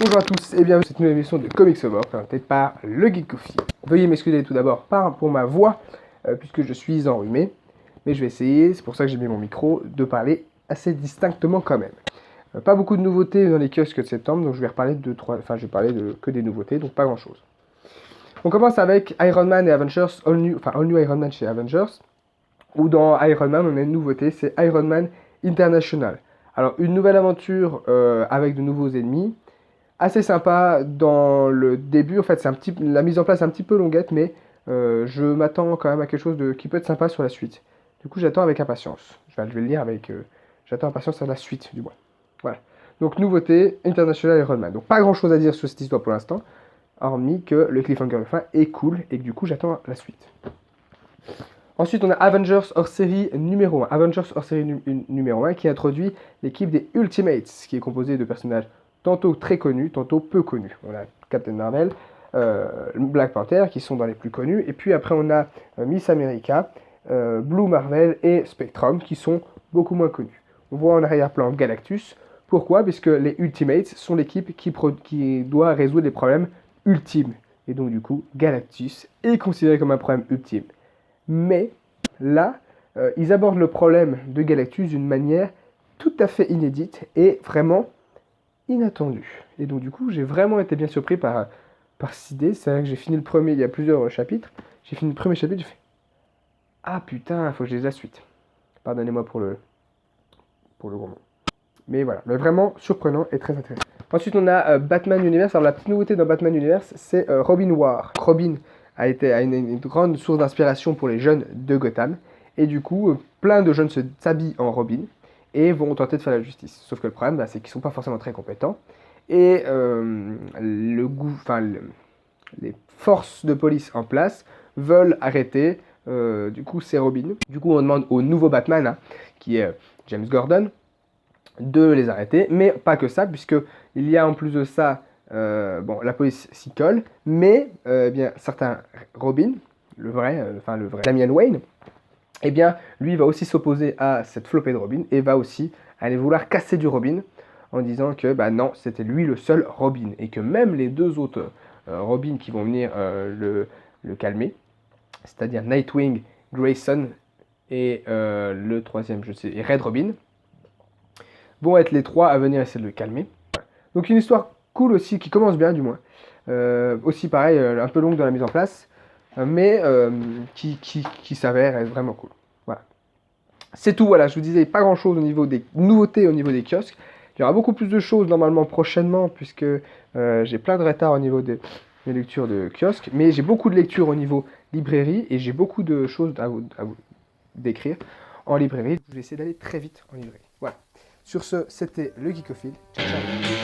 Bonjour à tous et bienvenue dans cette nouvelle émission de Comics Over présentée par le Geek Coffee. Veuillez m'excuser tout d'abord pour ma voix puisque je suis enrhumé, mais je vais essayer, c'est pour ça que j'ai mis mon micro, de parler assez distinctement quand même. Pas beaucoup de nouveautés dans les kiosques de septembre, donc je vais reparler que des nouveautés, donc pas grand chose. On commence avec Iron Man et Avengers, All New Iron Man chez Avengers, où dans Iron Man on a une nouveauté, c'est Iron Man International. Alors une nouvelle aventure avec de nouveaux ennemis, assez sympa dans le début, en fait la mise en place est un petit peu longuette, mais je m'attends quand même à quelque chose qui peut être sympa sur la suite. Du coup j'attends avec impatience, je vais le lire avec, j'attends impatience à la suite du moins. Voilà, donc nouveauté, International Iron Man. Donc pas grand chose à dire sur cette histoire pour l'instant, hormis que le cliffhanger de fin est cool et que du coup j'attends la suite. Ensuite, on a Avengers hors série numéro 1. Avengers hors série numéro 1 qui introduit l'équipe des Ultimates, qui est composée de personnages tantôt très connus, tantôt peu connus. On a Captain Marvel, Black Panther, qui sont dans les plus connus. Et puis après, on a Miss America, Blue Marvel et Spectrum, qui sont beaucoup moins connus. On voit en arrière-plan Galactus. Pourquoi? Puisque les Ultimates sont l'équipe qui doit résoudre les problèmes ultimes. Et donc, du coup, Galactus est considéré comme un problème ultime. Mais là, ils abordent le problème de Galactus d'une manière tout à fait inédite et vraiment inattendue. Et donc du coup, j'ai vraiment été bien surpris par cette idée. C'est vrai que j'ai fini le premier, il y a plusieurs chapitres. J'ai fini le premier chapitre, j'ai fait « Ah putain, il faut que je lise la suite ». Pardonnez-moi pour le gros mot. Mais voilà, mais vraiment surprenant et très intéressant. Ensuite, on a Batman Universe. Alors la petite nouveauté dans Batman Universe, c'est Robin War. Robin a une grande source d'inspiration pour les jeunes de Gotham. Et du coup, plein de jeunes s'habillent en Robin et vont tenter de faire la justice. Sauf que le problème, c'est qu'ils ne sont pas forcément très compétents. Et les forces de police en place veulent arrêter du coup ces Robin. Du coup, on demande au nouveau Batman, qui est James Gordon, de les arrêter. Mais pas que ça, puisqu'il y a en plus de ça... la police s'y colle, mais certains Robin, le vrai Damian Wayne, lui va aussi s'opposer à cette flopée de Robin et va aussi aller vouloir casser du Robin en disant que non, c'était lui le seul Robin et que même les deux autres Robin qui vont venir le calmer, c'est-à-dire Nightwing, Grayson et le troisième, et Red Robin, vont être les trois à venir essayer de le calmer. Donc une histoire cool aussi, qui commence bien du moins. Aussi pareil, un peu longue dans la mise en place, mais qui s'avère être vraiment cool. Voilà. C'est tout, voilà, je vous disais pas grand chose au niveau des nouveautés, au niveau des kiosques. Il y aura beaucoup plus de choses normalement prochainement, puisque j'ai plein de retard au niveau des lectures de kiosques, mais j'ai beaucoup de lectures au niveau librairie, et j'ai beaucoup de choses à vous décrire en librairie. Je vais essayer d'aller très vite en librairie. Voilà. Sur ce, c'était le Geekophile. Ciao, ciao.